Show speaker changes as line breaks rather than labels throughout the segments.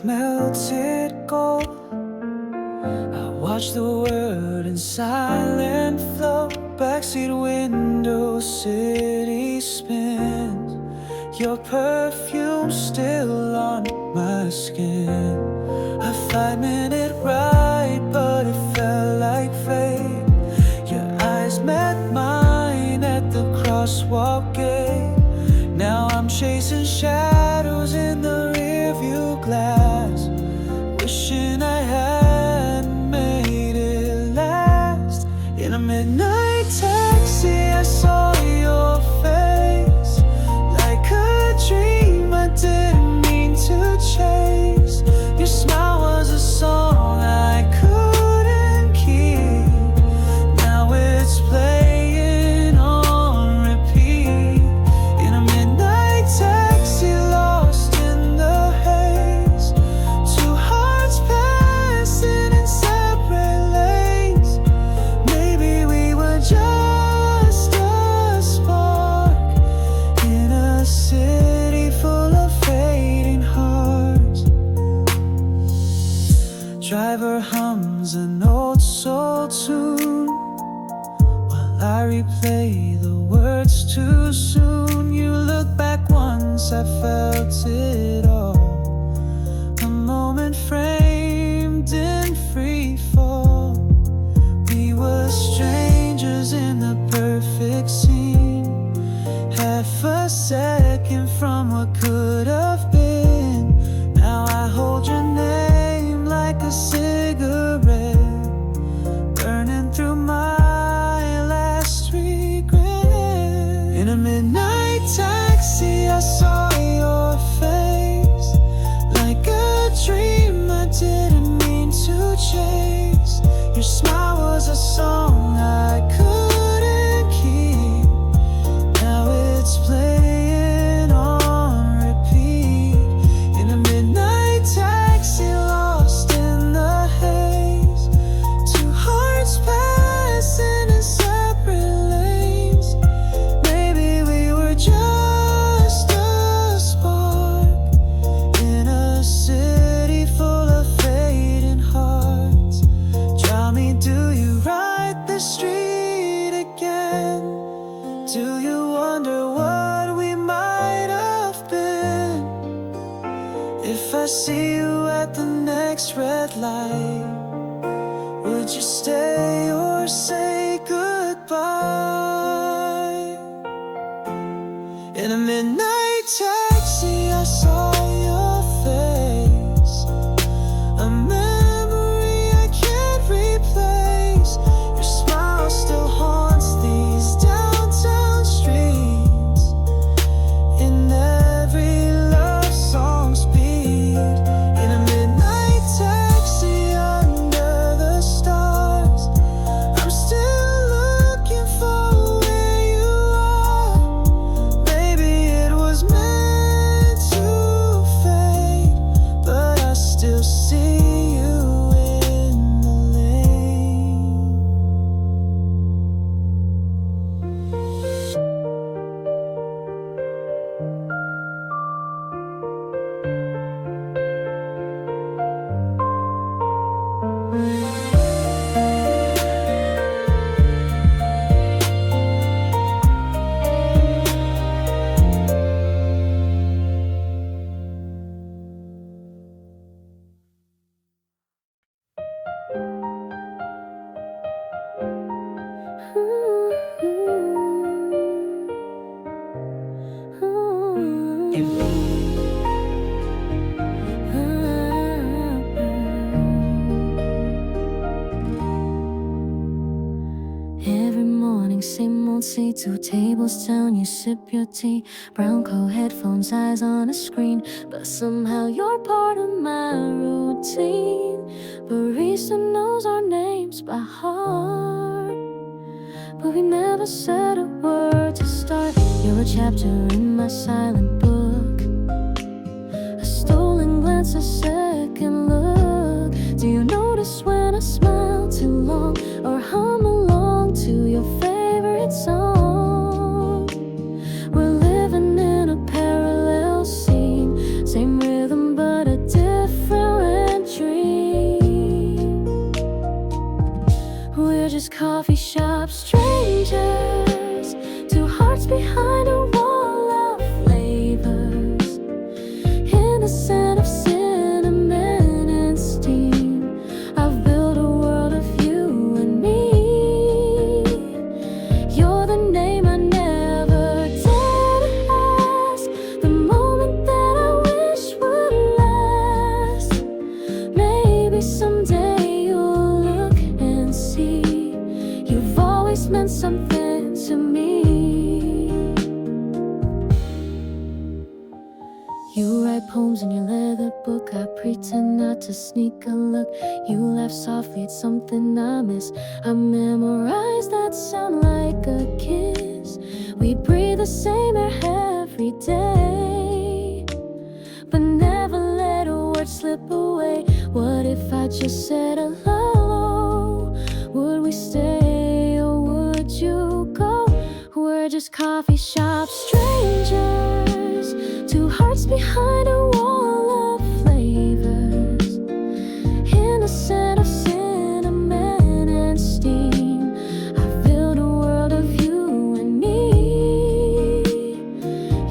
melted gold. I watch the world in silent flow. Backseat window, city spins. Your perfume still on my skin. A 5-minute ride, but it felt like fate. Your eyes met mine at the crosswalk gate. Now I'm chasing shadows in the rearview glass, wishing I hadn't made it last. In a midnight taxi, I saw your face, like a dream I didn't mean to chase. Your smile was a song I couldn't keep. Now it's playing on repeat. In a midnight taxi, lost in the haze. Two hearts passing in separate lanes. Maybe we were just a spark in a city full of fading hearts. Driver hums an old soul tune while I replay the words too soon. You look back once, I felt it all. A moment framed in free fall. We were strangers in the perfect scene. Half a second from what could have been. Now I hold your name like a cigarette, burning through my last regret. In a midnight taxi, I saw your face, like a dream I didn't mean to chase. Your smile was a song I couldn't keep. Now it's playing on repeat. In a midnight taxi, lost in the haze. Two hearts passing in separate lanes. Maybe we were just a spark in a city full of fading hearts. Tell me, do you ride the street again? Do you wonder what we might have been? If I see you at the next red light, would you stay or say goodbye? In a midnight taxi, I saw your face, a memory I can't replace. Your smile still haunts these downtown streets. In every love song's beat. In a midnight taxi under the stars, I'm still looking for where you are. Maybe it was meant to fade, but I still see you in the lane.
Every morning, same old seat, 2 tables down, you sip your tea. Brown coat, headphones, eyes on a screen, but somehow you're part of my routine. Barista knows our names by heart, but we never said a word to start. You're a chapter in my silent book, a stolen glance, a second look. Do you notice when I smile too long, or hum along to your favorite song? We're living in a parallel scene, same rhythm but a different strangers, two hearts behind a wall of flavors, in the scent of cinnamon and steam. I've built a world of you and me. You're the name I never did ask, the moment that I wish would last. Maybe someday you'll look and see you've always meant something to me. You write poems in your leather book, I pretend not to sneak a look. You laugh softly at something I miss. I memorize that sound like a kiss. We breathe the same air every day, but never let a word slip away. What if I just said hello? Would we stay or would you go? We're just coffee shop strangers, two hearts behind a wall of flavors, innocent of cinnamon and steam. I've built a world of you and me.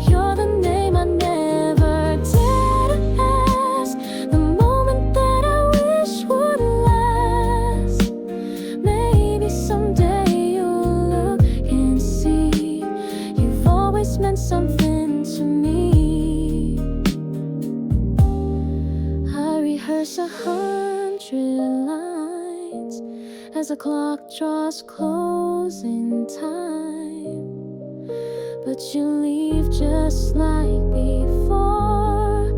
You're the name I never did ask, the moment that I wish would last. Maybe someday you'll look and see you've always meant something to me. I rehearse 100 lines as the clock draws closing time, but you leave just like before,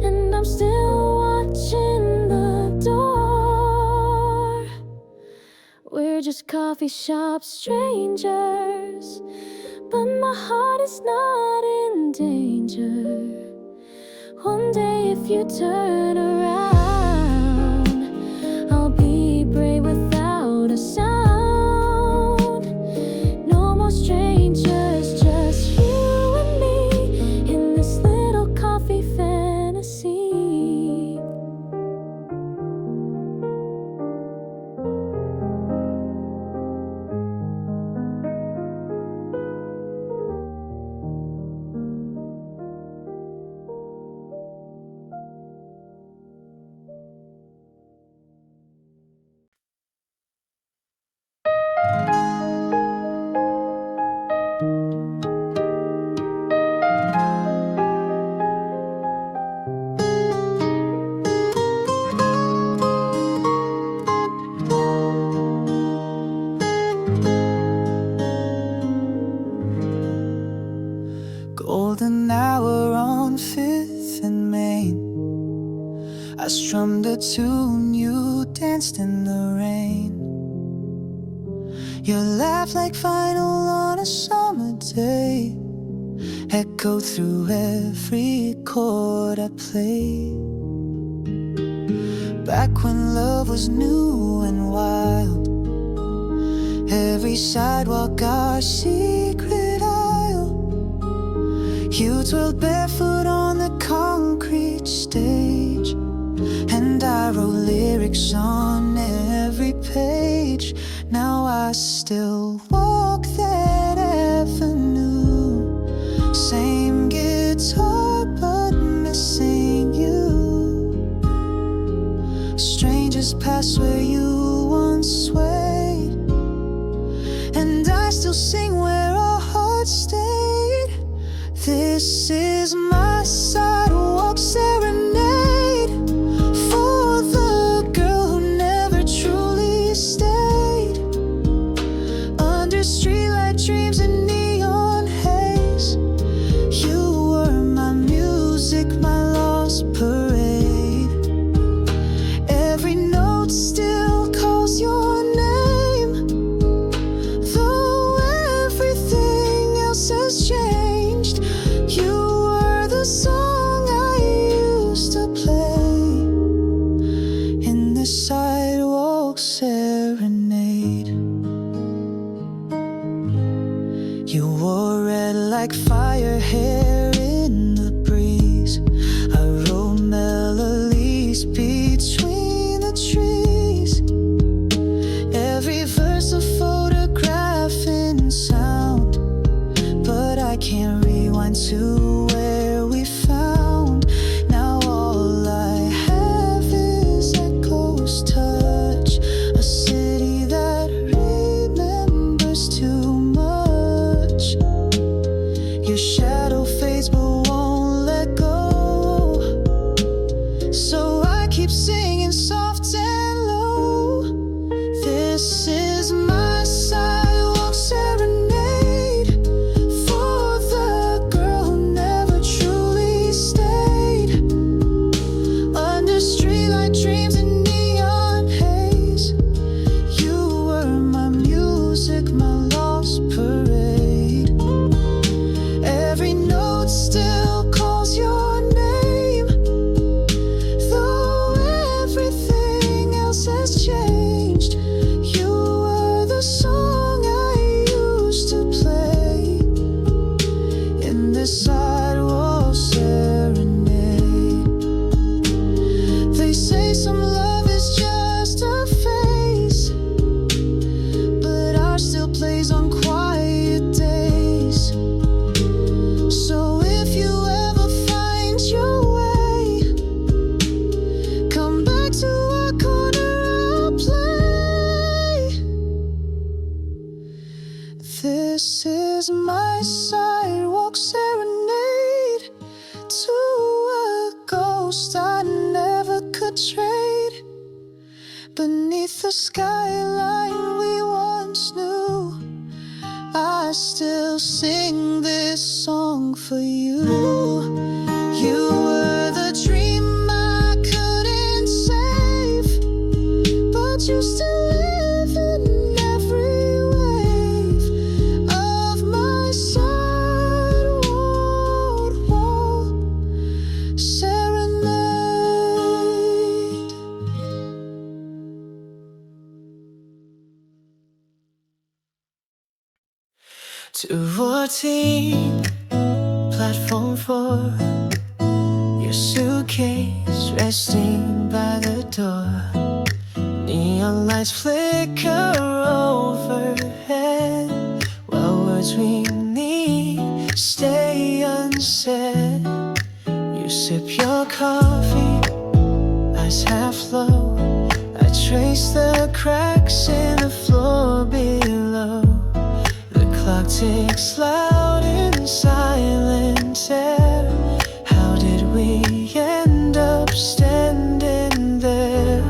and I'm still watching the door. We're just coffee shop strangers, but my heart is not in danger. One day if you turn around, I'll be brave without a sound. No more strangers, just you and me in this little coffee fantasy.
Golden hour on 5th and Main. I strummed a tune, you danced in the rain. Your laugh like vinyl on a summer day echoed through every chord I played. Back when love was new and wild, every sidewalk our secret aisle. You twirled barefoot on the concrete stage, and I wrote lyrics on every page. Now I still walk that avenue, same guitar but missing you. Strangers pass where you once swayed, and I still sing where our hearts stayed. This is my sidewalk serenade for the girl who never truly stayed. Under streetlight dreams and neon haze, you were my music, my lost parade. Every note still calls your name, though everything else has changed. You were the song I used to play in the sidewalk serenade. You wore red like fire, hair in the breeze. I wrote melodies between the trees. Every verse a photograph This is my sidewalk serenade to a ghost I never could trade. Beneath the skyline we once knew, I still sing this song for you. You were the dream I couldn't save, but you still live in every wave of my sidewalk wall serenade. To 14, platform 4, your suitcase resting by the door. Neon lights flicker overhead, while words we need stay unsaid. You sip your coffee, eyes half low. I trace the cracks in the floor below. The clock ticks loud in silent air. How did we end up standing there?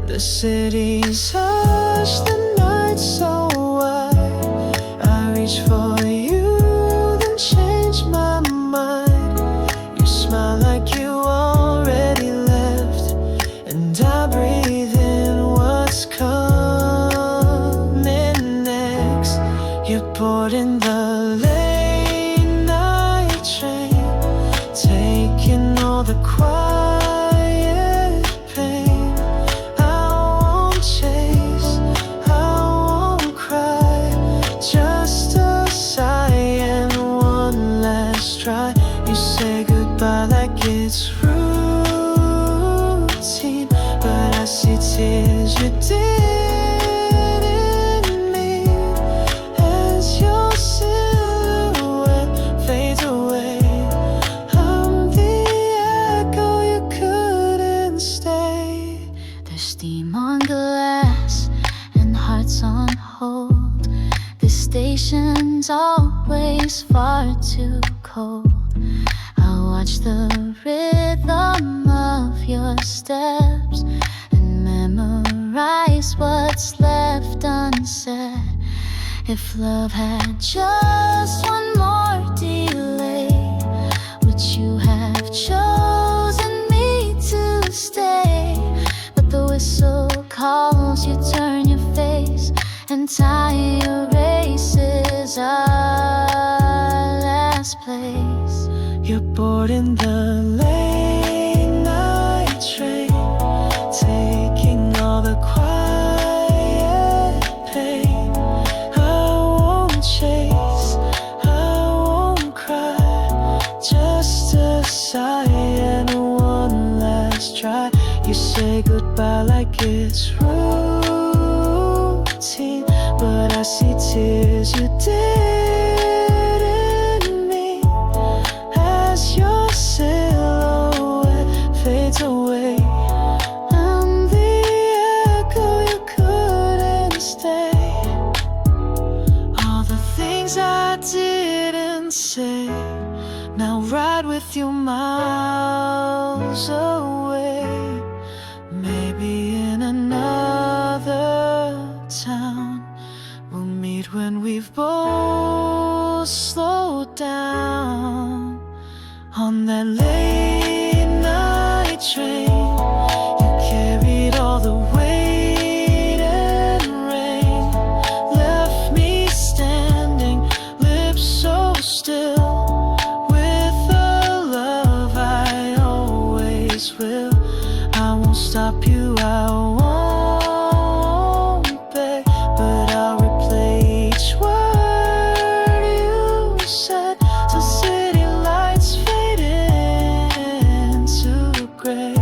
The city's hushed, the night's so wide. I reach for you, then change my mind. You smile like you already left, and I breathe in what's coming next. You're bored in the late night train, taking all the quiet pain. I won't chase, I won't cry, just a sigh and one last try. You say goodbye like it's routine, but I see tears you didn't mean as your silhouette fades away. I'm the echo you couldn't stay. There's steam on glass and hearts on hold. This station's always far too cold. I'll watch the rhythm of your steps and memorize what's left unsaid. If love had just one more delay, would you have chosen me to stay? But the whistle calls, you turn your face, and time erases our last place. You're bored in the late night train, taking all the quiet pain. I won't chase, I won't cry, just a sigh and one last try. You say goodbye like it's routine, but I see tears you didn't mean as your silhouette fades away. I'm the echo you couldn't stay. All the things I didn't say, now ride with you miles away. Maybe in another town we'll meet when we've both slowed down. On that late night train, you carried all the weight and rain, left me standing, lips so still, with the love I always will. I won't stop you, I won't beg, but I'll replay each word you said till city lights fade into gray.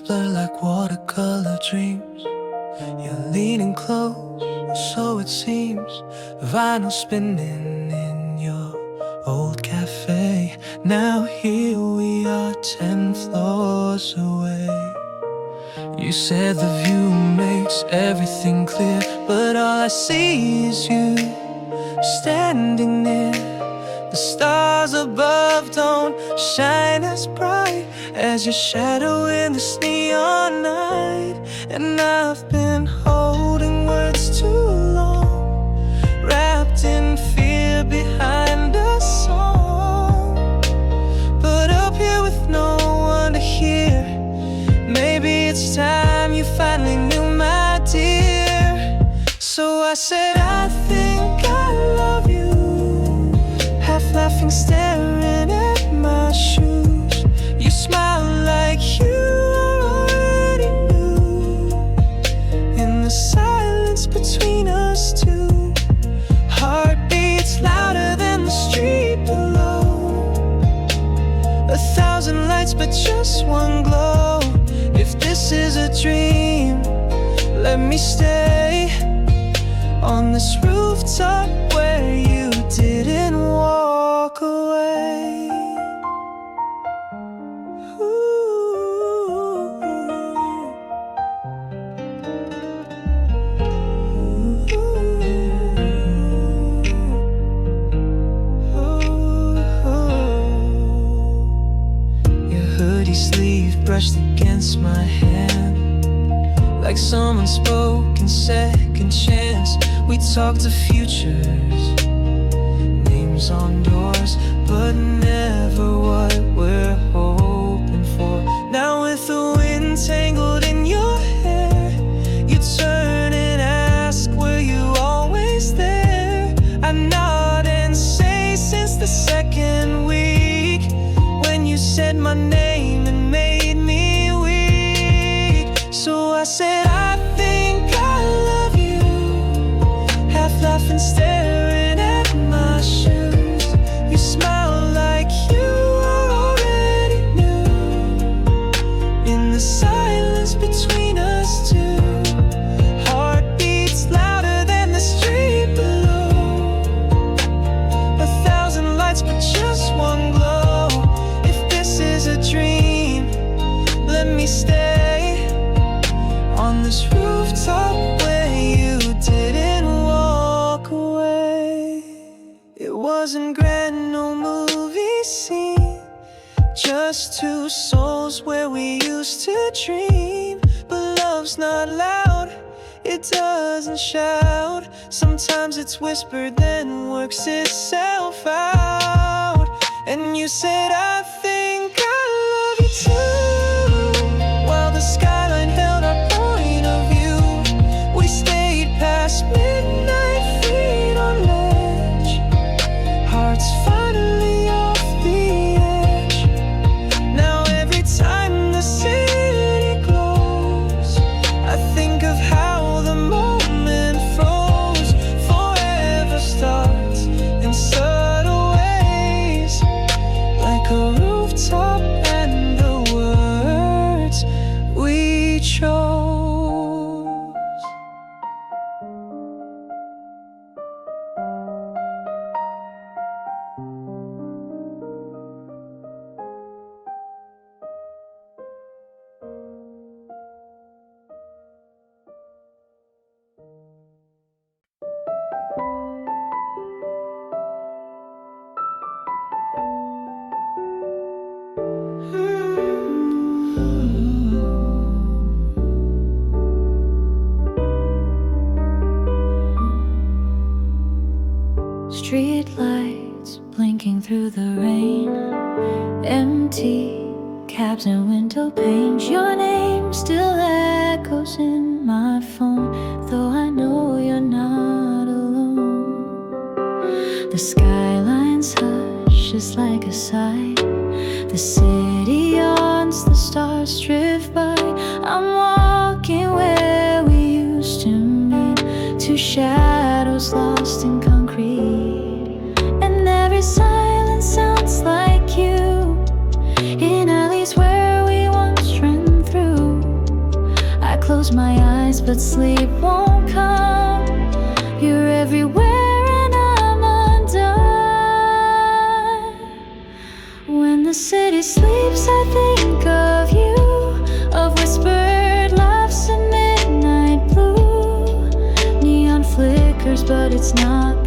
blur like watercolor dreams. You're leaning close, so it seems. Vinyl spinning in your old cafe. Now here we are, 10 floors away. You said the view makes everything clear, but all I see is you standing near. The stars above don't shine as bright as your shadow in this neon night. And I've been holding words too long, wrapped in fear behind a song. But up here with no one to hear, maybe it's time you finally knew, my dear. So I said, I think I love you, half laughing, staring at my shoes. You smile like you already knew. In the silence between us two, heartbeats louder than the street below. 1,000 lights but just one glow. If this is a dream, let me stay on this rooftop where you didn't walk away. Your hoodie sleeve brushed against my hand, like someone spoke in second chance. We talked of futures, names on doors, but never what we're hoping for. Now with the wind tangled in your hair, you turn and ask, were you always there? I nod and say, since the second week, when you said my name and made me weak. So I said, I think I love you, half laughing, staring at my shoes. You smile like you already knew. In the silence between us two, heartbeats louder than the street below. 1,000 lights but just one glow. If this is a dream, let me stay on this rooftop where you didn't walk away. It wasn't grand, no movie scene, just two souls where we used to dream. But love's not loud, it doesn't shout. Sometimes it's whispered, then works itself out. And you said, I think I love you too, while the skyline held our point of view. We stayed past midnight, feet on ledge, hearts finally off the edge. Now every time the city glows, I think of how the moment froze. Forever starts in subtle ways, like a rooftop and the words we chose.
Street lights blinking through the rain, empty cabs and window panes. Your name still echoes in my phone, though I know you're not alone. The skyline's hush is like a sigh, the city yawns, the stars drift by. I'm walking where we used to meet, two shadows lost in concrete. And every silence sounds like you, in alleys where we once ran through.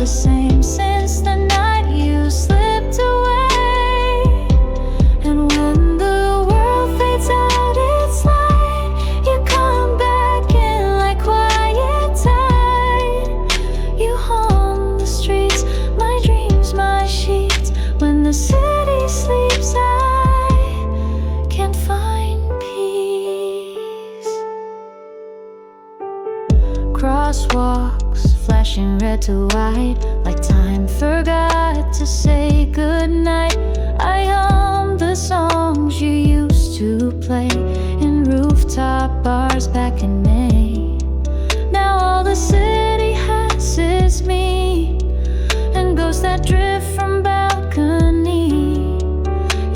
the same since the night you slipped away. And when the world fades out its light, you come back in like quiet tide. You haunt the streets, my dreams, my sheets. When the city sleeps, I can't find peace. Crosswalks flashing red to white, like time forgot to say goodnight. I hum the songs you used to play in rooftop bars back in May. Now all the city has is me, and ghosts that drift from balcony.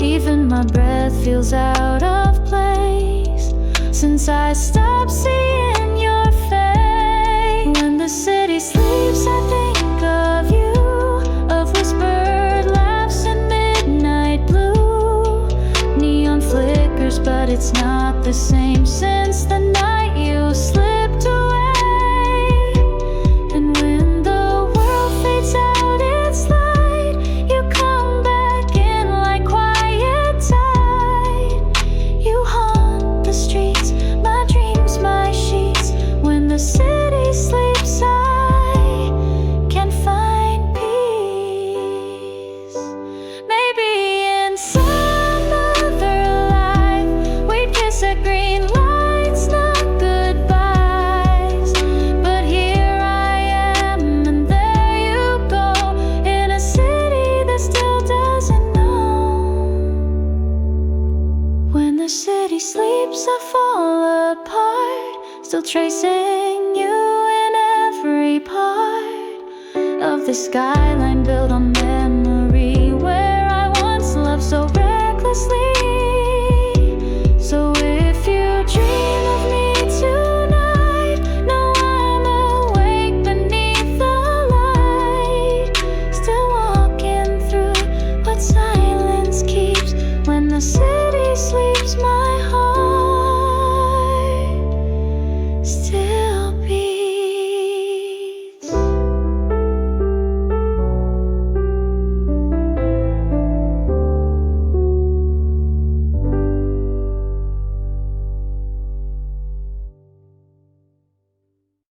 Even my breath feels out of place since I stopped seeing your face. When the city sleeps, I think of you, of whispered laughs and midnight blue. Neon flickers, but it's not the same since the night you slipped away. And when the world fades out its light, you come back in like quiet tide. You haunt the streets, my dreams, my sheets. When the city sleeps, I can find peace. Maybe in some other life we'd kiss at green lights, not goodbyes. But here I am, and there you go, in a city that still doesn't know. When the city sleeps, I fall apart, still tracing you in every part of the skyline built on memory, where I once loved so recklessly.